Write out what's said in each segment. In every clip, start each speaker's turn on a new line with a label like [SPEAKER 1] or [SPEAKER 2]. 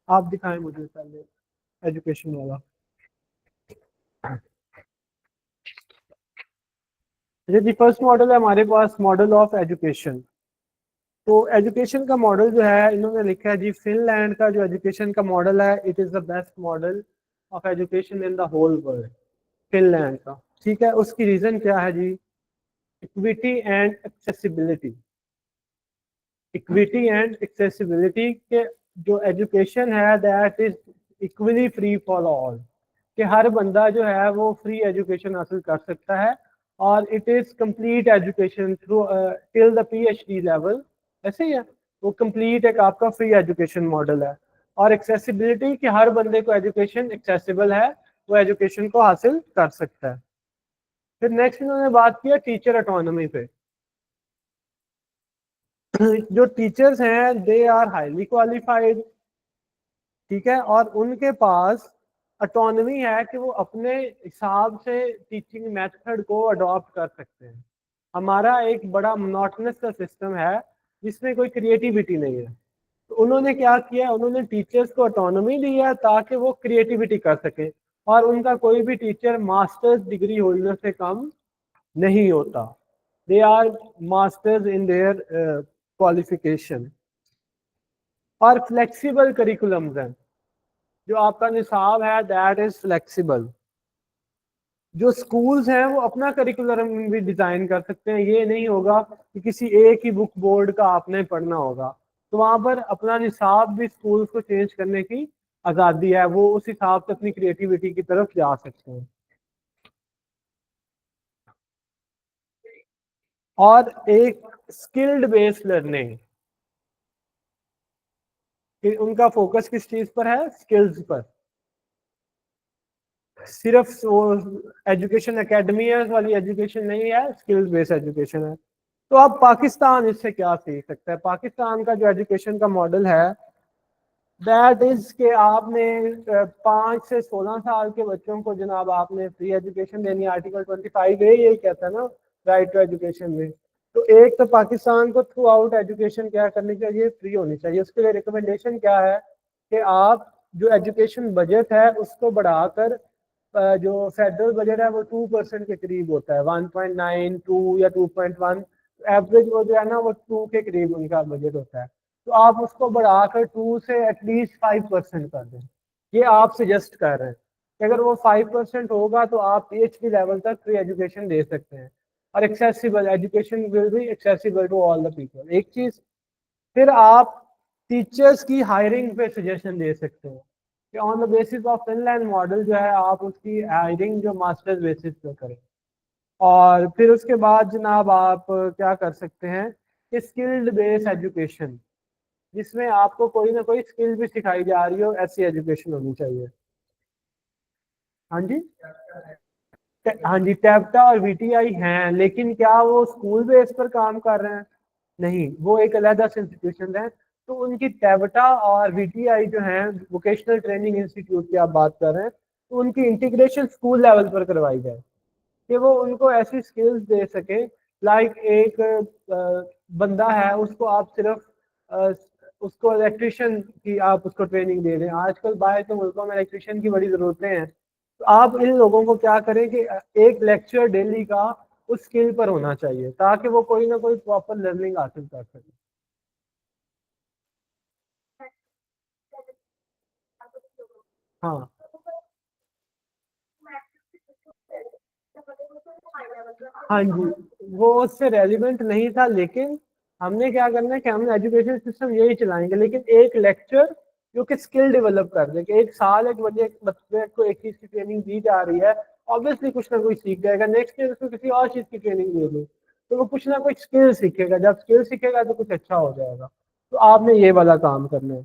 [SPEAKER 1] आप दिखाएं मुझे पहले एजुकेशन वाला। जी फर्स्ट मॉडल है हमारे पास मॉडल ऑफ एजुकेशन। तो एजुकेशन का मॉडल जो है इन्होंने लिखा है जी, फिनलैंड का जो एजुकेशन का मॉडल है, it is the best model of education in the whole world. Finland का, ठीक है। उसकी रीजन क्या है जी? Equity and accessibility. Equity and accessibility के जो एजुकेशन है that is equally free for all, कि हर बंदा जो है वो फ्री एजुकेशन हासिल कर सकता है। और it is complete education through till the PhD level, ऐसे ही है। वो कंप्लीट एक आपका फ्री एजुकेशन मॉडल है। और एक्सेसिबिलिटी, कि हर बंदे को एजुकेशन एक्सेसिबल है, वो एजुकेशन को हासिल कर सकता है। फिर नेक्स्ट इन्होंने बात किया टीचर ऑटोनॉमी पे। जो टीचर्स हैं दे आर हाईली क्वालिफाइड, ठीक है, और उनके पास ऑटोनॉमी है कि वो अपने हिसाब से टीचिंग मेथड को अडॉप्ट कर सकते हैं। हमारा एक बड़ा मोनोटोनस का सिस्टम है जिसमें कोई क्रिएटिविटी नहीं है। तो उन्होंने क्या किया, उन्होंने टीचर्स को ऑटोनॉमी दी है ताकि वो क्रिएटिविटी कर सके। और उनका कोई भी टीचर मास्टर्स डिग्री होल्डर से कम नहीं होता। They are masters in their qualification. और फ्लेक्सिबल करिकुलम्स हैं, जो आपका निसाब है दैट इज फ्लेक्सिबल। जो स्कूल्स हैं वो अपना करिकुलम भी डिजाइन कर सकते हैं, ये नहीं होगा कि किसी एक ही बुक बोर्ड का आपने पढ़ना होगा। तो वहां पर अपना निसाब भी स्कूल्स को चेंज करने की आज़ादी है, वो उस हिसाब से अपनी क्रिएटिविटी की तरफ जा सकते हैं। और एक स्किल्ड बेस्ड लर्निंग, कि उनका फोकस किस चीज पर है? स्किल्स पर। सिर्फ वो एजुकेशन एकेडमियाज वाली एजुकेशन नहीं है, स्किल्स बेस्ड एजुकेशन है। तो अब पाकिस्तान इससे क्या सीख सकता है? पाकिस्तान का जो एजुकेशन का मॉडल है दैट इज के आपने 5 से 16 साल के बच्चों को जनाब आपने फ्री एजुकेशन देनी है। आर्टिकल 25 यही कहता है ना, राइट टू एजुकेशन में। तो एक तो पाकिस्तान को थ्रू आउट एजुकेशन क्या करनी चाहिए? फ्री होनी चाहिए। उसके लिए रिकमेंडेशन क्या है कि आप जो एजुकेशन बजट है उसको बढ़ाकर जो फेडरल बजट है वो 2% के करीब होता है, 1.9 2 या 2.1। एवरेज वो जो है ना वो 2 के करीब उनका बजट होता है। तो आप उसको बढ़ाकर 2 से एटलीस्ट 5% कर दें। ये आप सजेस्ट कर रहे हैं कि अगर वो 5% होगा तो आप पीएचडी लेवल तक फ्री एजुकेशन दे सकते हैं। और accessible education will be accessible to all the people, एक चीज। फिर आप टीचर्स की हायरिंग पे सजेशन दे सकते हैं कि on the basis of Finland model जो है आप उसकी हायरिंग जो मास्टर्स बेसिस पे करें। और फिर उसके बाद जनाब आप क्या कर सकते हैं कि स्किल्ड बेस्ड एजुकेशन, जिसमें आपको कोई ना कोई स्किल भी सिखाई जा रही हो, ऐसी एजुकेशन होनी चाहिए। हाँ जी, हाँ जी, टैप्टा और वीटीआई हैं, लेकिन क्या वो स्कूल बेस पर काम कर रहे हैं? नहीं, वो एक अलग इंस्टीट्यूशन है। तो उनकी टैप्टा और वीटीआई जो है, वोकेशनल ट्रेनिंग इंस्टीट्यूट की आप बात कर रहे हैं, तो उनकी इंटीग्रेशन स्कूल लेवल पर करवाई जाए कि वो उनको ऐसी स्किल्स दे सके। लाइक एक बंदा है, उसको आप सिर्फ अ, उसको इलेक्ट्रिशियन की आप उसको ट्रेनिंग दे दें। आजकल बाहर के मुल्कों में इलेक्ट्रिशियन की बड़ी ज़रूरतें हैं। तो आप इन लोगों को क्या करें कि एक लेक्चर डेली का उस स्किल पर होना चाहिए ताकि वो कोई ना कोई प्रॉपर लर्निंग हासिल कर सके। हाँ, हाँ जी, वो उससे रेलिवेंट नहीं था, लेकिन हमने क्या करना है कि हम एजुकेशन सिस्टम यही चलाएंगे, लेकिन एक लेक्चर जो कि स्किल डेवलप कर दे, कि एक साल एक बच्चे को एक चीज की ट्रेनिंग दी जा रही है, ऑब्वियसली कुछ ना कुछ सीख जाएगा। नेक्स्ट ईयर उसको किसी और चीज की ट्रेनिंग दे दो तो वो कुछ ना कुछ स्किल सीखेगा। जब स्किल सीखेगा तो कुछ अच्छा हो जाएगा। तो आपने ये वाला काम करना है।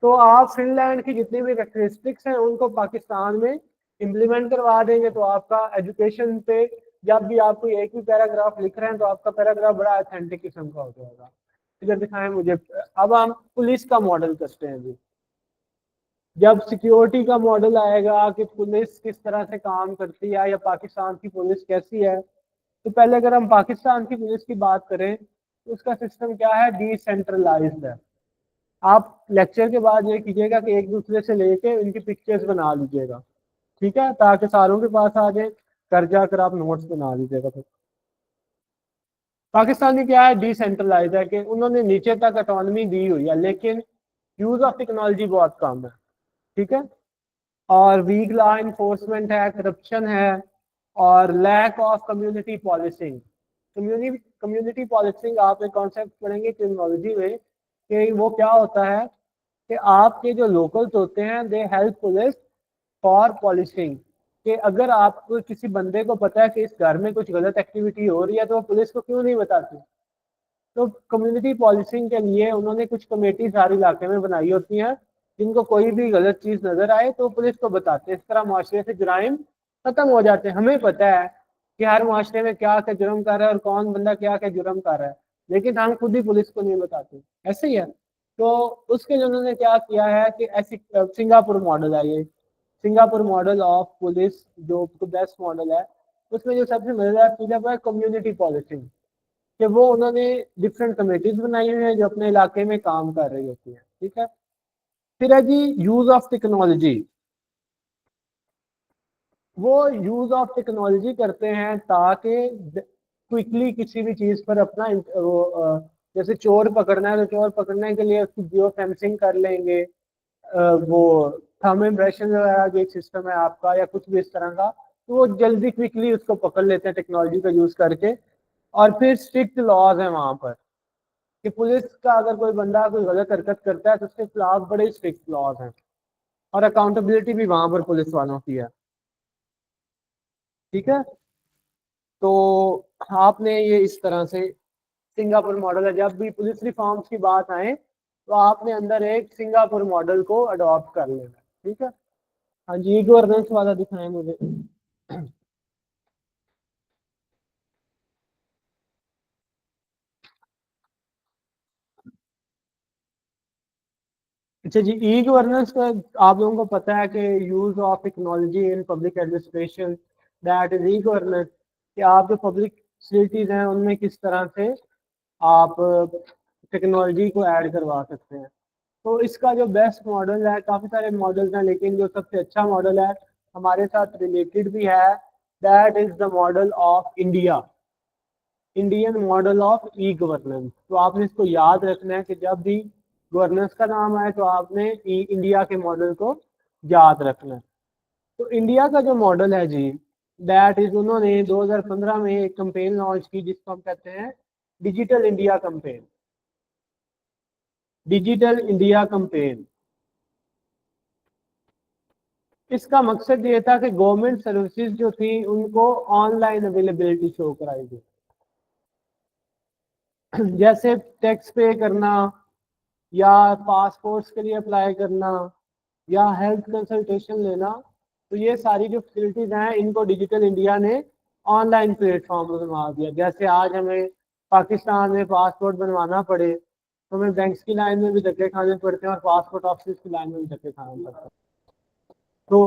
[SPEAKER 1] तो आप फिनलैंड की जितनी भी कैरेक्टरिस्टिक्स हैं उनको पाकिस्तान में इम्प्लीमेंट करवा देंगे तो आपका एजुकेशन पे जब भी आप कोई एक भी पैराग्राफ लिख रहे हैं तो आपका पैराग्राफ बड़ा अथेंटिक किस्म का हो जाएगा। इधर दिखाएं मुझे। अब हम पुलिस का मॉडल करते हैं जी। जब सिक्योरिटी का मॉडल आएगा कि पुलिस किस तरह से काम करती है या पाकिस्तान की पुलिस कैसी है, तो पहले अगर हम पाकिस्तान की पुलिस की बात करें तो उसका सिस्टम क्या है? डिसेंट्रलाइज्ड है। आप लेक्चर के बाद ये कीजिएगा कि एक दूसरे से लेके इनकी पिक्चर्स बना लीजिएगा, ठीक है, ताकि सारों के पास आ जाए, कर जाकर आप नोट्स बना लीजिएगा। फिर पाकिस्तान में क्या है, डिसेंट्रलाइज है कि उन्होंने नीचे तक ऑटोनॉमी दी हुई है, लेकिन यूज ऑफ टेक्नोलॉजी बहुत कम है, ठीक है। और वीक लॉ इन्फोर्समेंट है, करप्शन है, और lack of community policing. Community policing आप एक कॉन्सेप्ट पढ़ेंगे क्रिमिनोलॉजी में कि वो क्या होता है कि आपके जो लोकल्स होते हैं they help police for policing, कि अगर आपको किसी बंदे को पता है कि इस घर में कुछ गलत एक्टिविटी हो रही है तो वो पुलिस को क्यों नहीं बताती। तो कम्युनिटी पॉलिसिंग के लिए उन्होंने कुछ कमेटी सारे इलाके में बनाई होती हैं, जिनको कोई भी गलत चीज नजर आए तो पुलिस को बताते हैं। इस तरह माशरे से जुराइम खत्म हो जाते हैं। हमें पता है कि हर माशरे में क्या क्या जुर्म कर रहा है और कौन बंदा क्या क्या जुर्म कर रहा है, लेकिन हम खुद ही पुलिस को नहीं बताते, ऐसे ही है। तो उसके लिए उन्होंने क्या किया है कि ऐसी सिंगापुर मॉडल है, ये सिंगापुर मॉडल ऑफ पुलिस जो बेस्ट मॉडल है। उसमें जो सबसे मजेदार चीज है वो है कम्युनिटी पॉलिसिंग, कि वो उन्होंने डिफरेंट कमेटीज बनाई हुई हैं जो अपने इलाके में काम कर रही होती हैं, ठीक है। फिर है जी यूज ऑफ टेक्नोलॉजी। वो यूज ऑफ टेक्नोलॉजी करते हैं ताकि क्विकली किसी भी चीज पर अपना वो जैसे चोर पकड़ना है तो चोर पकड़ने के लिए उसकी जियो फेंसिंग कर लेंगे, वो थंब इम्प्रेशन वगैरह जो एक सिस्टम है आपका या कुछ भी इस तरह का, तो वो जल्दी क्विकली उसको पकड़ लेते हैं टेक्नोलॉजी का यूज करके। और फिर स्ट्रिक्ट लॉज हैं वहां पर कि पुलिस का अगर कोई बंदा कोई गलत हरकत करता है तो उसके खिलाफ बड़े स्ट्रिक्ट लॉज हैं, और अकाउंटेबिलिटी भी वहां पर पुलिस वालों की है, ठीक है। तो आपने ये इस तरह से सिंगापुर मॉडल है, जब भी पुलिस रिफॉर्म्स की बात आए तो आपने अंदर एक सिंगापुर मॉडल को अडॉप्ट कर लेना, ठीक है। हाँ जी, गवर्नेंस वाला दिखाएं मुझे। अच्छा जी, ई गवर्नेंस का आप लोगों को पता है कि use of technology in public administration, that is e governance, कि आप जो पब्लिक फैसिलिटीज हैं उनमें किस तरह से आप टेक्नोलॉजी को ऐड करवा सकते हैं। तो इसका जो बेस्ट मॉडल है, काफ़ी सारे मॉडल्स हैं लेकिन जो सबसे अच्छा मॉडल है हमारे साथ रिलेटेड भी है, that is the model of India, Indian model of e governance. तो आपने इसको याद रखना है कि जब भी गवर्नेंस का नाम आए तो आपने ई इंडिया के मॉडल को याद रखना है। तो इंडिया का जो मॉडल है जी, दैट इज उन्होंने 2015 में एक कंपेन लॉन्च की जिसको हम कहते हैं digital India campaign, digital India campaign. इसका मकसद ये था कि गवर्नमेंट सर्विसेज जो थी उनको ऑनलाइन अवेलेबिलिटी शो कराई गई, जैसे टैक्स पे करना या पासपोर्ट्स के लिए अप्लाई करना या हेल्थ कंसल्टेशन लेना। तो ये सारी जो फैसिलिटीज हैं इनको डिजिटल इंडिया ने ऑनलाइन प्लेटफॉर्म पर बनवा दिया। जैसे आज हमें पाकिस्तान में पासपोर्ट बनवाना पड़े तो हमें बैंक्स की लाइन में भी धक्के खाने पड़ते हैं और पासपोर्ट ऑफिस की लाइन में भी धक्के खाने पड़ते हैं। तो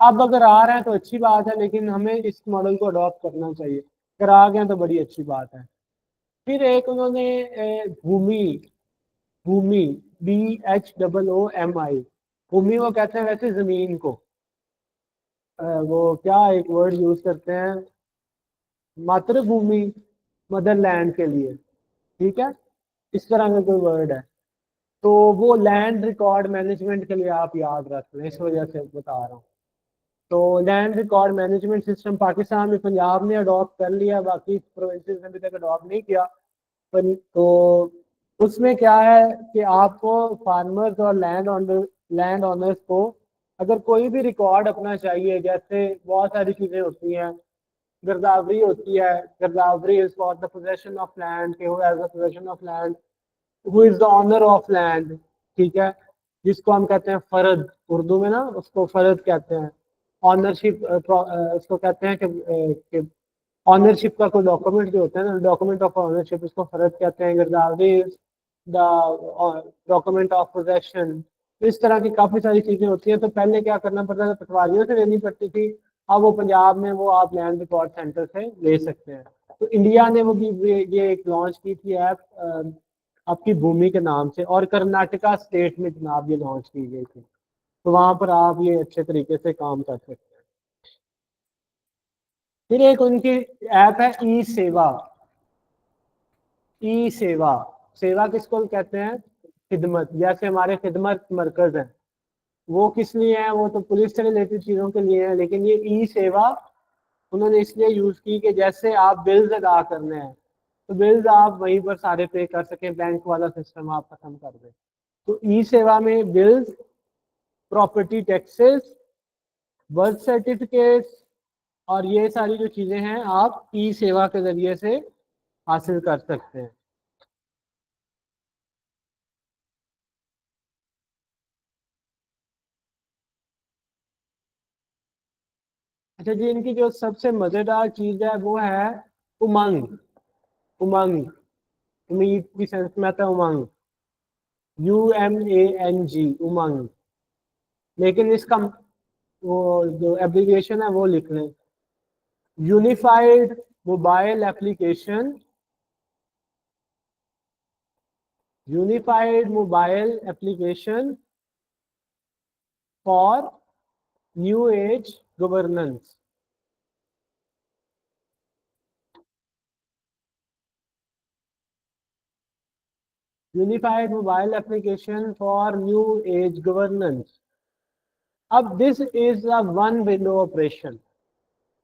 [SPEAKER 1] अब अगर आ रहे हैं तो अच्छी बात है, लेकिन हमें इस मॉडल को अडॉप्ट करना चाहिए। अगर आ गए तो बड़ी अच्छी बात है। फिर एक उन्होंने भूमि, भूमि BHOOMI, भूमि वो कहते हैं वैसे जमीन को, वो क्या एक वर्ड यूज करते हैं, मातृभूमि, मदरलैंड के लिए, ठीक है, इस तरह का कोई वर्ड है। तो वो लैंड रिकॉर्ड मैनेजमेंट के लिए आप याद रख लें, इस वजह से बता रहा हूँ। तो land record management system Pakistan में पंजाब ने अडॉप्ट कर लिया, बाकी प्रोविंसेस ने अभी तक अडॉप्ट नहीं किया। पर तो उसमें क्या है कि आपको फार्मर्स और लैंड ओनर्स को अगर कोई भी रिकॉर्ड अपना चाहिए, जैसे बहुत सारी चीज़ें होती हैं, गिरदावरी होती है, गिरदावरी is for the possession of land, who has the possession of land, who is the owner of land, ठीक है, जिसको हम कहते हैं फर्द, उर्दू में ना उसको फर्द कहते हैं। ऑनरशिप उसको कहते हैं कि ऑनरशिप का कोई डॉक्यूमेंट जो होता है ना, डॉक्यूमेंट ऑफ ऑनरशिप, इसको फर्द कहते हैं। गिरदावरी द डॉक्यूमेंट ऑफ पोजेशन। तो इस तरह की काफी सारी चीजें होती हैं। तो पहले क्या करना पड़ता था, पटवारियों से लेनी पड़ती थी, अब वो पंजाब में वो आप लैंड रिकॉर्ड सेंटर से ले सकते हैं। तो इंडिया ने वो भी ये एक लॉन्च की थी ऐप, आपकी भूमि के नाम से, और कर्नाटका स्टेट में जनाब ये लॉन्च की गई थी। तो वहां पर आप ये अच्छे तरीके से काम कर सकते हैं। फिर एक उनकी ऐप है ई सेवा। ई सेवा, सेवा किसको कहते हैं? खिदमत। जैसे हमारे खिदमत मरकज है, वो किस लिए है? वो तो पुलिस से रिलेटेड चीजों के लिए है, लेकिन ये ई सेवा उन्होंने इसलिए यूज की कि जैसे आप बिल्स अदा करने हैं, तो बिल्स आप वहीं पर सारे पे कर सकें, बैंक वाला सिस्टम आप खत्म कर दें। तो ई सेवा में bills, property taxes, birth certificate और ये सारी जो चीजें हैं आप ई सेवा के जरिए से हासिल कर सकते हैं। अच्छा जी, इनकी जो सबसे मजेदार चीज है वो है उमंग। उमंग, उम्मीद की सेंस में आता है उमंग, UMANG, उमंग। लेकिन इसका वो जो एब्रिविएशन है वो लिख लें, unified mobile application, unified mobile application for new age governance. Unified mobile application for new age governance. अब this is a one window operation.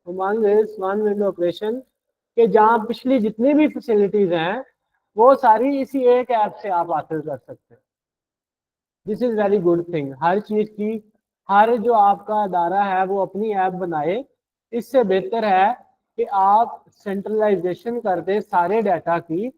[SPEAKER 1] UMANG is one window operation के जहां पिछली जितनी भी फैसिलिटीज हैं वो सारी इसी एक ऐप से आप हासिल कर सकते हैं। This is very good thing. हर चीज की, हर जो आपका अदारा है वो अपनी ऐप बनाए। इससे बेहतर है कि आप सेंट्रलाइजेशन कर दे सारे डाटा की,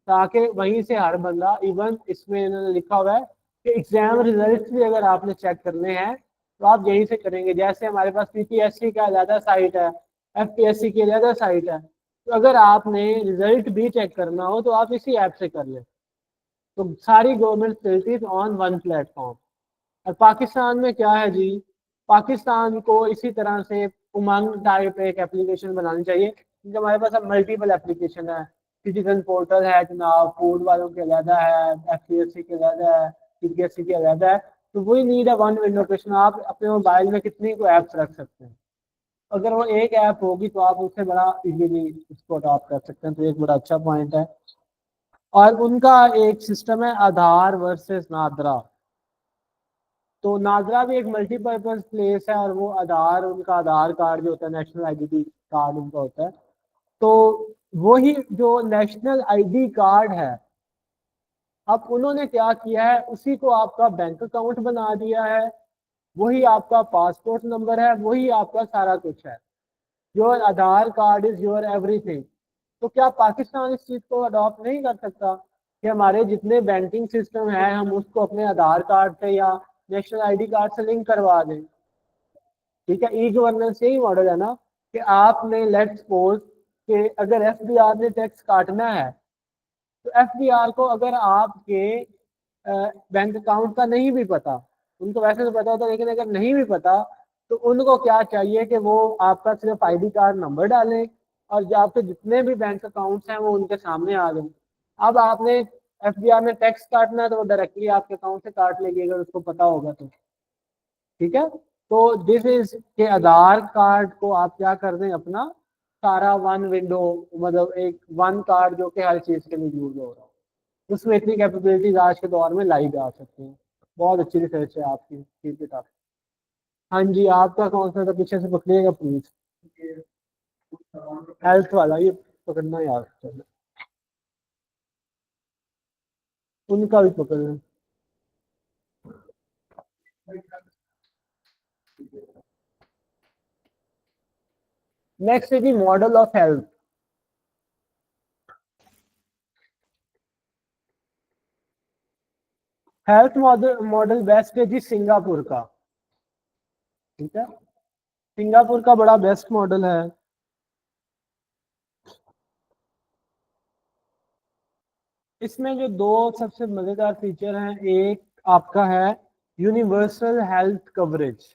[SPEAKER 1] ताकि वहीं से हर बंदा, इवन इसमें इन्होंने लिखा हुआ है कि एग्जाम रिजल्ट भी अगर आपने चेक करने हैं तो आप यहीं से करेंगे। जैसे हमारे पास PPSC का अलग साइट है, FPSC की अलग साइट है, तो अगर आपने रिजल्ट भी चेक करना हो तो आप इसी ऐप से कर लें। तो सारी government facilities on one platform. और पाकिस्तान में क्या है जी, पाकिस्तान को इसी तरह से उमंग टाइप एक एप्लीकेशन बनानी चाहिए, क्योंकि हमारे पास अब मल्टीपल एप्लीकेशन है। सिटीजन पोर्टल है जनाब, फूड वालों के अलहदा है, FPSC के अलहदा है, PPSC के अलहदा है। तो वही नीड है वन विंडो ऑपरेशन। आप अपने मोबाइल में कितनी को ऐप्स रख सकते हैं, अगर वो एक ऐप होगी तो आप उससे बड़ा इजीली इसको अडॉप्ट कर सकते हैं। तो एक बड़ा अच्छा पॉइंट है। और उनका एक सिस्टम है आधार वर्सेस नादरा। तो नादरा भी एक मल्टीपर्पज प्लेस है, और वो आधार, उनका आधार कार्ड जो होता है, नेशनल आईडेंटिटी कार्ड उनका होता है। तो वही जो नेशनल आईडी कार्ड है, अब उन्होंने क्या किया है, उसी को आपका बैंक अकाउंट बना दिया है। वही आपका पासपोर्ट नंबर है, वही आपका सारा कुछ है। Your Aadhaar card is your everything. तो क्या पाकिस्तान इस चीज को अडॉप्ट नहीं कर सकता कि हमारे जितने बैंकिंग सिस्टम है हम उसको अपने आधार कार्ड से या नेशनल आईडी कार्ड से लिंक करवा दें? ठीक है, ई गवर्नेंस यही मॉडल है ना, कि आपने लेट्स सपोज कि अगर FBR ने टैक्स काटना है, तो FBR को अगर आपके बैंक अकाउंट का नहीं भी पता, उनको वैसे तो पता होता, लेकिन अगर नहीं भी पता, तो उनको क्या चाहिए कि वो आपका सिर्फ आईडी कार्ड नंबर डालें और जो आपके जितने भी बैंक अकाउंट्स हैं वो उनके सामने आ जाए। अब आपने FBR में टैक्स काटना है तो वो डायरेक्टली आपके अकाउंट से काट लेगी, अगर उसको पता होगा तो। ठीक है, तो दिस इज के आधार कार्ड को आप क्या कर दें अपना सारा वन विंडो, मतलब एक वन कार्ड जो कि हर चीज के लिए यूज हो रहा है। उसमें इतनी कैपेबिलिटीज आज के दौर में लाई जा सकती हैं। बहुत अच्छी रिसर्च है आपकी, ठीक है साहब। हाँ जी, आपका कौन सा था? पीछे से पकड़िएगा प्लीज। हेल्थ वाला ये पकड़ना यार, उनका भी पकड़ना। नेक्स्ट है जी model of health. Health model model best है जी सिंगापुर का। ठीक है, सिंगापुर का बड़ा बेस्ट मॉडल है। इसमें जो दो सबसे मजेदार फीचर हैं, एक आपका है यूनिवर्सल हेल्थ कवरेज।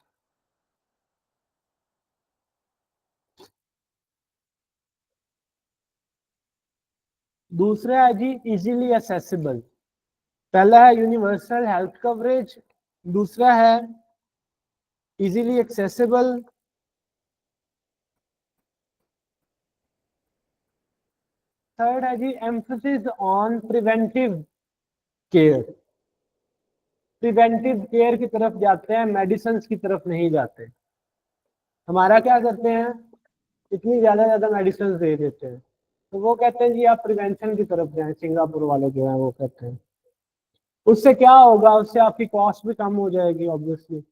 [SPEAKER 1] दूसरा है जी इजीली एसेसिबल। पहला है यूनिवर्सल हेल्थ कवरेज, दूसरा है इजीली एक्सेसिबल, थर्ड है जी emphasis on preventive care. Preventive care की तरफ जाते हैं, मेडिसिन की तरफ नहीं जाते। हमारा क्या करते हैं, इतनी ज्यादा ज्यादा मेडिसिन दे देते हैं, तो वो कहते हैं जी आप प्रिवेंशन की तरफ जाएं, सिंगापुर वाले जो है वो कहते हैं। उससे क्या होगा, उससे आपकी कॉस्ट भी कम हो जाएगी ऑब्वियसली।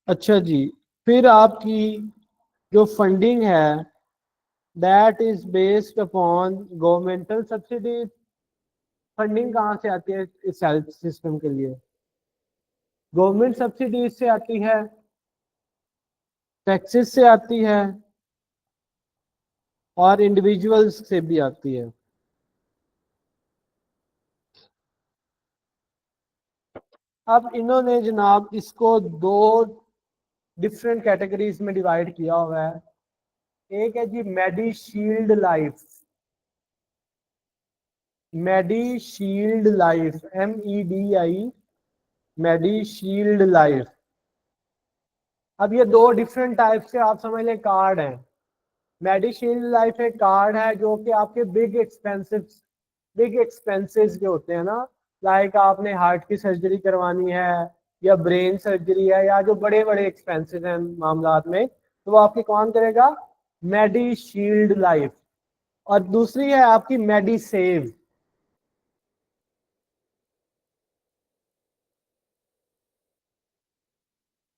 [SPEAKER 1] अच्छा जी, फिर आपकी जो फंडिंग है that is based upon governmental subsidy. Funding कहाँ से आती है इस हेल्थ सिस्टम के लिए? गवर्नमेंट सब्सिडी से आती है, टैक्सेस से आती है, और इंडिविजुअल्स से भी आती है। अब इन्होंने जनाब इसको दो डिफरेंट कैटेगरीज में डिवाइड किया हुआ है। एक है जी मेडी शील्ड लाइफ, मेडी शील्ड लाइफ, MEDI, मेडी शील्ड लाइफ। अब ये दो डिफरेंट टाइप से आप समझ लें कार्ड हैं। मेडिशील्ड लाइफ एक कार्ड है जो कि आपके बिग एक्सपेंसेस जो होते हैं ना, लाइक आपने हार्ट की सर्जरी करवानी है या ब्रेन सर्जरी है या जो बड़े बड़े एक्सपेंसेस हैं मामलात में, तो वो आपकी कौन करेगा? मेडिशील्ड लाइफ। और दूसरी है आपकी मेडिसेव।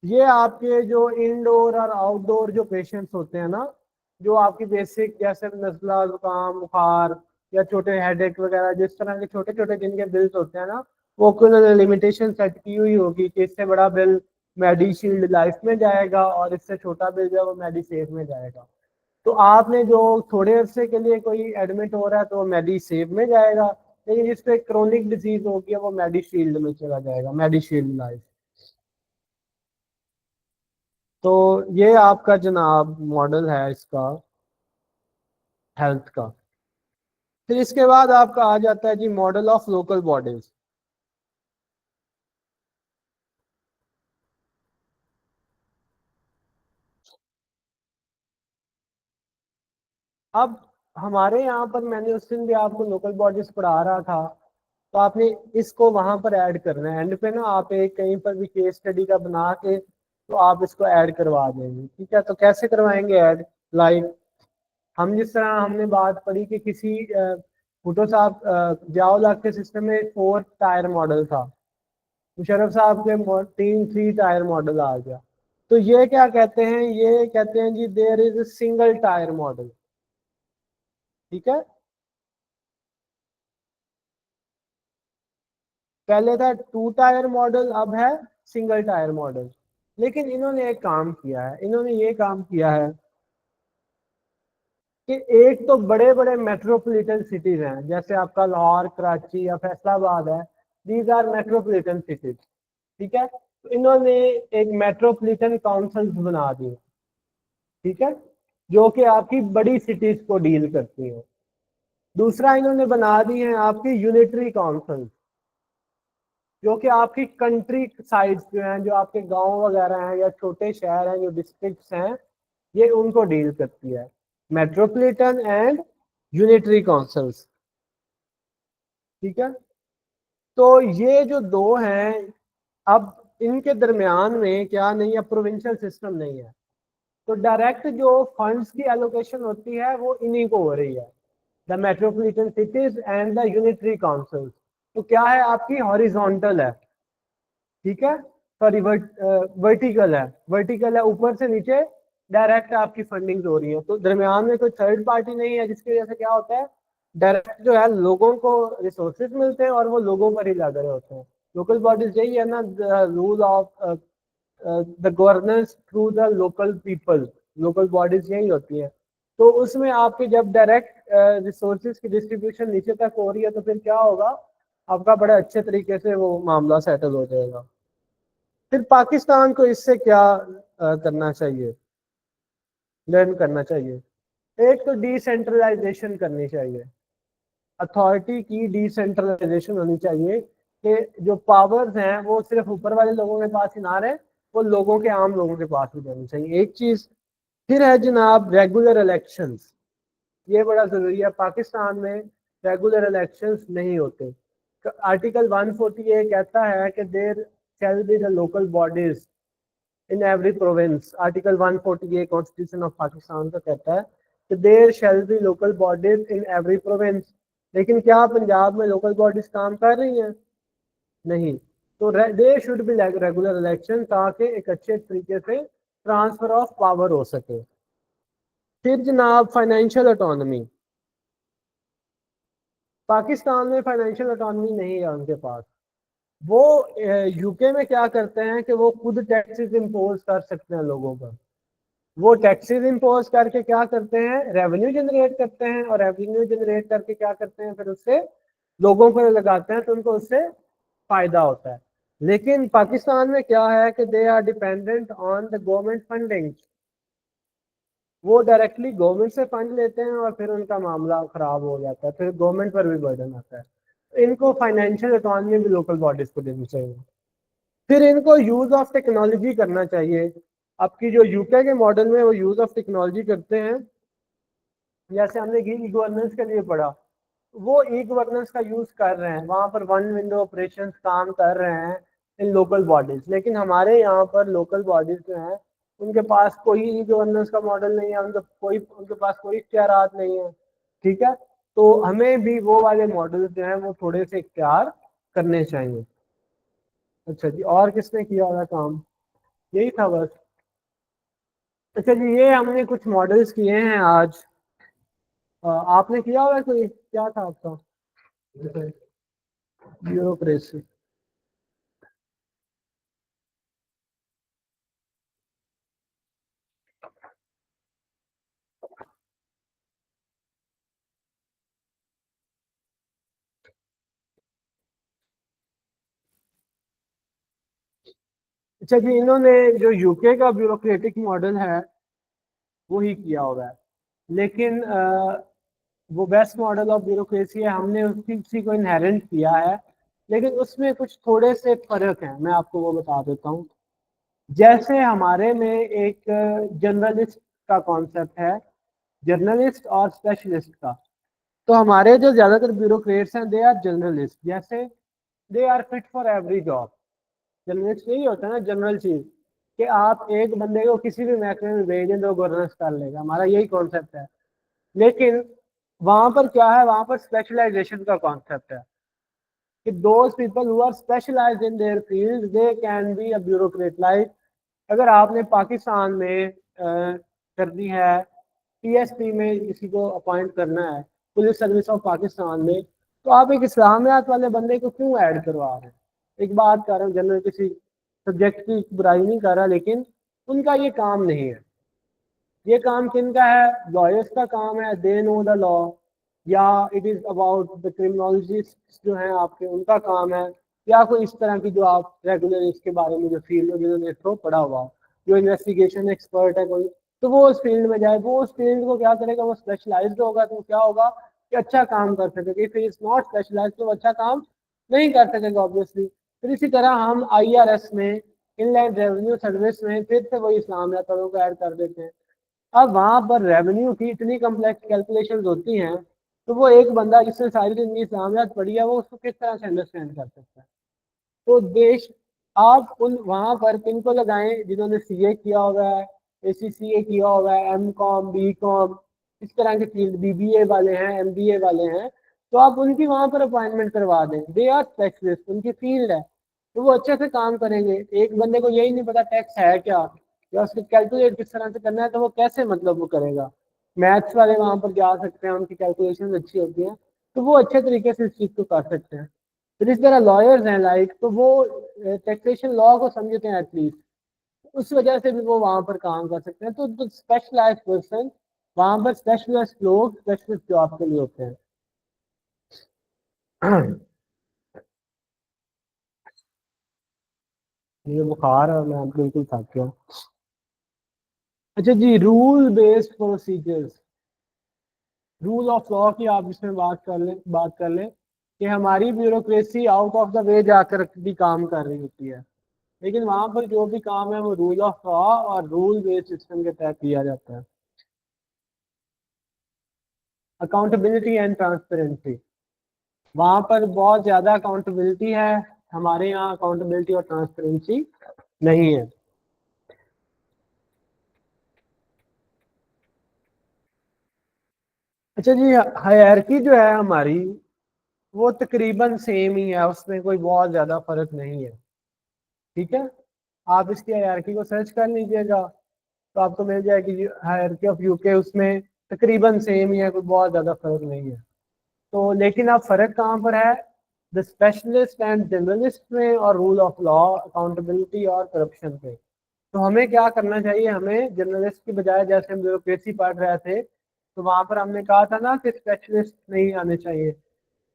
[SPEAKER 1] ये आपके जो इंडोर और आउटडोर जो पेशेंट्स होते हैं ना, जो आपकी बेसिक जैसे नजला जुकाम बुखार या छोटे हेडेक वगैरह, जिस तरह के छोटे छोटे जिनके बिल्स होते हैं ना, वो उन्होंने लिमिटेशन सेट की हुई होगी कि इससे बड़ा बिल मेडिशील्ड लाइफ में जाएगा और इससे छोटा बिल जो है वो मेडिसेव में जाएगा। तो आपने जो थोड़े अरसे के लिए कोई एडमिट हो रहा है तो वो मेडिसेव में जाएगा, लेकिन जिसपे क्रोनिक डिजीज होगी वो मेडिशील्ड में चला जाएगा, मेडिशील्ड लाइफ। तो ये आपका जनाब मॉडल है इसका हेल्थ का। फिर इसके बाद आपका आ जाता है जी मॉडल ऑफ लोकल बॉडीज। अब हमारे यहाँ पर मैंने उस दिन भी आपको लोकल बॉडीज पढ़ा रहा था, तो आपने इसको वहां पर ऐड करना है एंड पे ना, आप एक कहीं पर भी केस स्टडी का बना के तो आप इसको ऐड करवा देंगे। ठीक है, तो कैसे करवाएंगे ऐड? लाइक हम जिस तरह हमने बात पढ़ी कि किसी भुट्टो साहब जियाउल हक के सिस्टम में 4 टायर मॉडल था, मुशर्रफ साहब के 3 टायर मॉडल आ गया। तो ये क्या कहते हैं, ये कहते हैं जी there is a single tier model. ठीक है, पहले था 2 टायर मॉडल, अब है सिंगल टायर मॉडल। लेकिन इन्होंने एक काम किया है, इन्होंने ये काम किया है कि एक तो बड़े बड़े मेट्रोपॉलिटन सिटीज हैं, जैसे आपका लाहौर कराची या फैसलाबाद है, दीज आर मेट्रोपॉलिटन सिटीज। ठीक है, तो इन्होंने एक मेट्रोपॉलिटन काउंसिल बना दी। ठीक है, जो कि आपकी बड़ी सिटीज को डील करती है। दूसरा इन्होंने बना दी है आपकी यूनिटरी काउंसिल, जो कि आपकी कंट्री साइड्स जो हैं, जो आपके गांव वगैरह हैं या छोटे शहर हैं, जो डिस्ट्रिक्ट्स हैं, ये उनको डील करती है, मेट्रोपॉलिटन एंड यूनिटरी काउंसिल्स। ठीक है, तो ये जो दो हैं, अब इनके दरमियान में क्या नहीं है, प्रोविंशियल सिस्टम नहीं है, तो डायरेक्ट जो फंड्स की एलोकेशन होती है वो इन्हीं को हो रही है, the metropolitan cities and the unitary council. तो क्या है, आपकी हॉरिजॉन्टल है। ठीक है, सॉरी वर्टिकल है, वर्टिकल है, ऊपर से नीचे डायरेक्ट आपकी फंडिंग हो रही है, तो दरमियान में कोई थर्ड पार्टी नहीं है, जिसकी वजह से क्या होता है, डायरेक्ट जो है लोगों को रिसोर्सेज मिलते हैं और वो लोगों पर ही लग रहे होते हैं। लोकल बॉडीज यही है ना, rule of the governance through the local people, local bodies यही होती है। तो उसमें आपके जब डायरेक्ट रिसोर्सेज की डिस्ट्रीब्यूशन नीचे तक हो रही है, तो फिर क्या होगा, आपका बड़े अच्छे तरीके से वो मामला सेटल हो जाएगा। फिर पाकिस्तान को इससे क्या करना चाहिए, लर्न करना चाहिए? एक तो डिसेंट्रलाइजेशन करनी चाहिए, अथॉरिटी की डिसेंट्रलाइजेशन होनी चाहिए कि जो पावर्स हैं वो सिर्फ ऊपर वाले लोगों के पास ही ना रहे, वो लोगों के, आम लोगों के पास भी होनी चाहिए, एक चीज। फिर है जनाब रेगुलर इलेक्शंस, ये बड़ा जरूरी है। पाकिस्तान में रेगुलर इलेक्शंस नहीं होते। आर्टिकल 148 कहता है कि there shall be the local bodies in every province. Article 148 constitution of Pakistan का कहता है कि there shall be local bodies in every province. लेकिन क्या पंजाब में लोकल बॉडीज काम कर रही हैं? नहीं। तो they should be regular election, ताकि एक अच्छे तरीके से ट्रांसफर ऑफ पावर हो सके। फिर जनाब फाइनेंशियल ऑटोनॉमी, पाकिस्तान में फाइनेंशियल ऑटोनॉमी नहीं है उनके पास। वो यूके में क्या करते हैं कि वो खुद टैक्सेस इम्पोज कर सकते हैं लोगों पर। वो टैक्सेस इम्पोज करके क्या करते हैं, रेवेन्यू जनरेट करते हैं, और रेवेन्यू जनरेट करके क्या करते हैं, फिर उससे लोगों पर लगाते हैं, तो उनको उससे फायदा होता है। लेकिन पाकिस्तान में क्या है कि they are dependent on the government funding. वो डायरेक्टली गवर्नमेंट से फंड लेते हैं और फिर उनका मामला खराब हो जाता है, फिर गवर्नमेंट पर भी बर्डन आता है। तो इनको फाइनेंशियल ऑटोनॉमी भी लोकल बॉडीज को देनी चाहिए। फिर इनको यूज ऑफ टेक्नोलॉजी करना चाहिए। आपकी जो यूके के मॉडल में वो यूज ऑफ टेक्नोलॉजी करते हैं, जैसे हमने ई गवर्नेंस के लिए पढ़ा, वो ई गवर्नेंस का यूज कर रहे हैं, वहां पर वन विंडो ऑपरेशन काम कर रहे हैं इन लोकल बॉडीज। लेकिन हमारे यहाँ पर लोकल बॉडीज जो हैं उनके पास कोई ई गवर्नेंस का मॉडल नहीं है, उनके पास कोई इख्तियारात नहीं है। ठीक है, तो हमें भी वो वाले मॉडल जो हैं वो थोड़े से इख्तियार करने चाहिए। अच्छा जी, और किसने किया होगा काम? यही था बस। अच्छा जी, ये हमने कुछ मॉडल्स किए हैं आज। आपने किया होगा कोई, क्या था आपका? ब्यूरोक्रेसी। अच्छा जी, इन्होंने जो यूके का ब्यूरोक्रेटिक मॉडल है वो ही किया होगा है। लेकिन वो बेस्ट मॉडल ऑफ ब्यूरोक्रेसी है, हमने उसी को इनहेरेंट किया है। लेकिन उसमें कुछ थोड़े से फर्क हैं, मैं आपको वो बता देता हूँ। जैसे हमारे में एक जर्नलिस्ट का कॉन्सेप्ट है, जर्नलिस्ट और स्पेशलिस्ट का। तो हमारे जो ज्यादातर ब्यूरोक्रेट्स हैं दे आर जर्नलिस्ट, जैसे they are fit for every job. Journalist यही होता है ना, जनरल चीज, कि आप एक बंदे को किसी भी महकमे में भेजें तो गवर्नेंस कर लेगा, हमारा यही कॉन्सेप्ट है। लेकिन वहां पर क्या है, वहां पर स्पेशलाइजेशन का कॉन्सेप्ट है कि those people who are specialized in their field they can be a bureaucrat. Like अगर आपने पाकिस्तान में करनी है, पीएसपी में किसी को अपॉइंट करना है, पुलिस सर्विस ऑफ पाकिस्तान में, तो आप एक इस्लामियात वाले बंदे को क्यों ऐड करवा रहे हैं? एक बात कर रहा हूँ, जनरल किसी सब्जेक्ट की बुराई नहीं कर रहा, लेकिन उनका ये काम नहीं है। ये काम किनका है? लॉयर्स का काम है, दे नो द लॉ। या it is about the criminologist जो हैं आपके, उनका काम है। या कोई इस तरह की जो आप रेगुलर इसके बारे में जो फील्ड में जिन्होंने इसको पढ़ा हुआ हो, जो इन्वेस्टिगेशन एक्सपर्ट है कोई, तो वो उस फील्ड में जाए। वो उस फील्ड को क्या करेगा, वो स्पेशलाइज्ड होगा, तो क्या होगा कि अच्छा काम कर सकेगा। इफ इज नॉट स्पेशलाइज्ड तो वो अच्छा काम नहीं कर सकेगा ऑब्वियसली। फिर इसी तरह हम आईआरएस में, इनलैंड रेवेन्यू सर्विस में, फिर से वही इस्लामियात वालों को ऐड कर देते हैं। अब वहां पर रेवेन्यू की इतनी कम्प्लेक्स कैलकुलेशंस होती हैं, तो वो एक बंदा जिसने सारी जिंदगी इस्लामियात पढ़ी है वो उसको किस तरह से अंडरस्टैंड कर सकता है? तो देश, आप उन वहां पर किनको लगाएं जिन्होंने सीए किया होगा है, एसीसीए किया होगा है, एम कॉम, बी कॉम, इस तरह के फील्ड, बीबीए वाले हैं, एमबीए वाले हैं, तो आप उनकी वहां पर अपॉइंटमेंट करवा दें। दे आर स्पेशलिस्ट, उनकी फील्ड है, तो वो अच्छे से काम करेंगे। एक बंदे को यही नहीं पता टैक्स है क्या, या उसको कैलकुलेट किस तरह से करना है, तो वो कैसे मतलब वो करेगा? मैथ्स वाले वहां पर जा सकते हैं, उनकी कैलकुलेशन अच्छी होती है, तो वो अच्छे तरीके से इस चीज को कर सकते हैं। फिर इस तरह लॉयर्स हैं लाइक, तो वो टैक्सेशन लॉ को समझते हैं एटलीस्ट, उस वजह से भी वो वहां पर काम कर सकते हैं। तो स्पेशलाइज पर्सन वहां पर, स्पेशलिस्ट लोग स्पेशलिस्ट जॉब के लिए होते हैं। ये बुखार है, मैं बिल्कुल थक गया। अच्छा जी, rule based procedures, rule of law की आप इसमें बात कर लें कि हमारी bureaucracy out of the way जाकर भी काम कर रही होती है, लेकिन वहां पर जो भी काम है वो रूल ऑफ लॉ और रूल बेस्ड सिस्टम के तहत किया जाता है। अकाउंटेबिलिटी एंड ट्रांसपेरेंसी, वहां पर बहुत ज्यादा अकाउंटेबिलिटी है, हमारे यहाँ अकाउंटेबिलिटी और ट्रांसपेरेंसी नहीं है। अच्छा जी, हायरार्की जो है हमारी वो तकरीबन सेम ही है, उसमें कोई बहुत ज्यादा फर्क नहीं है। ठीक है, आप इसकी हायरार्की को सर्च कर लीजिएगा तो आपको मिल जाएगी हायरार्की ऑफ यूके, उसमें तकरीबन सेम ही है, कोई बहुत ज्यादा फर्क नहीं है। तो लेकिन अब फर्क कहाँ पर है, द स्पेशलिस्ट एंड जनरलिस्ट में और रूल ऑफ लॉ, अकाउंटेबिलिटी और करप्शन पे। तो हमें क्या करना चाहिए, हमें जर्नलिस्ट की बजाय, जैसे हम ब्यूरोक्रेसी पढ़ रहे थे तो वहां पर हमने कहा था ना कि स्पेशलिस्ट नहीं आने चाहिए।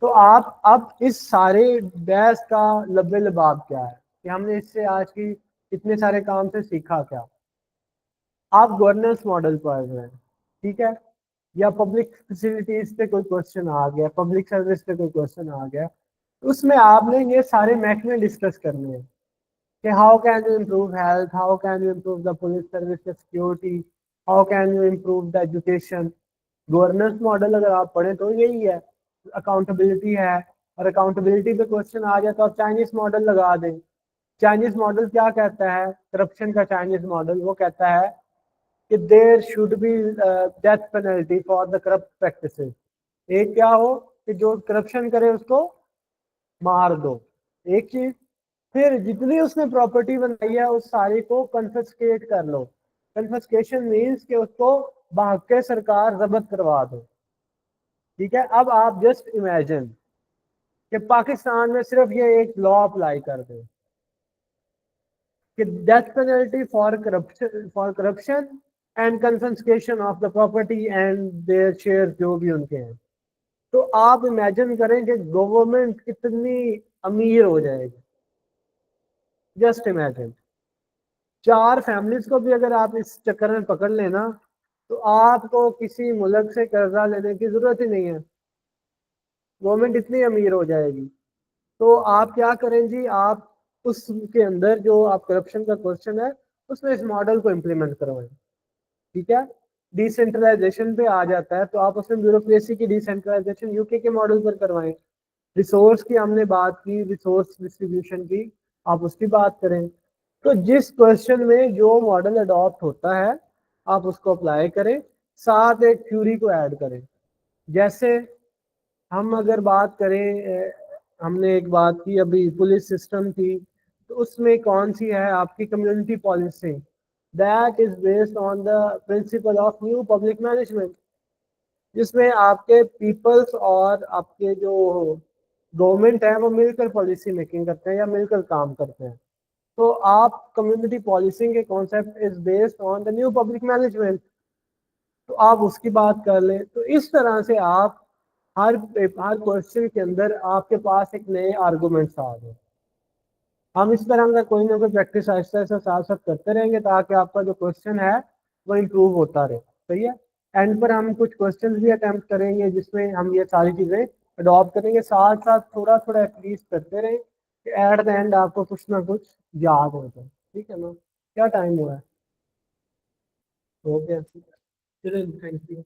[SPEAKER 1] तो आप अब इस सारे बहस का लब्बे लबाब क्या है कि हमने इससे आज की इतने सारे काम से सीखा क्या। आप गवर्नेंस मॉडल पढ़ रहे हैं, ठीक है, या पब्लिक फैसिलिटीज पे कोई क्वेश्चन आ गया, पब्लिक सर्विस पे कोई क्वेश्चन आ गया, तो उसमें आपने ये सारे महकमे डिस्कस करने हैं कि how can you improve health, how can you improve the police service security, how can you improve the education. Governance model अगर आप पढ़ें तो यही है, अकाउंटेबिलिटी है, और अकाउंटेबिलिटी पे क्वेश्चन आ जाए तो आप चाइनीज मॉडल लगा दें। चाइनीज मॉडल क्या कहता है, करप्शन का चाइनीज मॉडल वो कहता है कि there should be death penalty for the corrupt practices. एक क्या हो कि जो करप्शन करे उसको मार दो, एक चीज। फिर जितनी उसने प्रॉपर्टी बनाई है उस सारी को कन्फिस्केट कर लो। कन्फिस्केशन मीन्स कि उसको भाग के सरकार जब्त करवा दो। ठीक है, अब आप जस्ट इमेजिन कि पाकिस्तान में सिर्फ ये एक लॉ अप्लाई कर दे कि death penalty for corruption and confiscation of the property and their share जो भी उनके हैं। तो आप इमेजिन करें कि गवर्नमेंट कितनी अमीर हो जाएगी। जस्ट इमेजिन, चार फैमिलीज को भी अगर आप इस चक्कर में पकड़ लेना तो आपको किसी मुल्क से कर्जा लेने की जरूरत ही नहीं है, गवर्नमेंट इतनी अमीर हो जाएगी। तो आप क्या करें जी, आप उसके अंदर जो आप करप्शन का क्वेश्चन है उसमें इस मॉडल को इम्प्लीमेंट करवाएं। ठीक है, डिसेंट्रलाइजेशन पे आ जाता है तो आप उसमें ब्यूरोक्रेसी की डिसेंट्रलाइजेशन यूके के मॉडल पर करवाएं। रिसोर्स की हमने बात की, रिसोर्स डिस्ट्रीब्यूशन की, आप उसकी बात करें। तो जिस क्वेश्चन में जो मॉडल अडॉप्ट होता है आप उसको अप्लाई करें, साथ एक थ्योरी को ऐड करें। जैसे हम अगर बात करें, हमने एक बात की अभी पुलिस सिस्टम की, तो उसमें कौन सी है आपकी community policing, that is based on the principle of new public management, जिसमें आपके पीपल्स और आपके जो गवर्नमेंट है वो मिलकर पॉलिसी मेकिंग करते हैं या मिलकर काम करते हैं। तो आप कम्युनिटी पॉलिसिंग के concept is based on the new public management, तो आप उसकी बात कर लें। तो इस तरह से आप हर हर क्वेश्चन के अंदर आपके पास एक नए आर्गूमेंट्स आ गए। हम इस तरह का कोई ना कोई प्रैक्टिस आहिस्ता आहिस्ता साथ साथ करते रहेंगे ताकि आपका जो क्वेश्चन है वो इम्प्रूव होता रहे। सही है, एंड पर हम कुछ क्वेश्चन भी अटेम्प्ट करेंगे जिसमें हम ये सारी चीज़ें अडॉप्ट करेंगे, साथ साथ थोड़ा थोड़ा एटलीस्ट करते रहें कि एट द एंड आपको कुछ ना कुछ याद हो जाए। ठीक है ना, क्या टाइम हुआ है, हो गया, चलिए थैंक यू।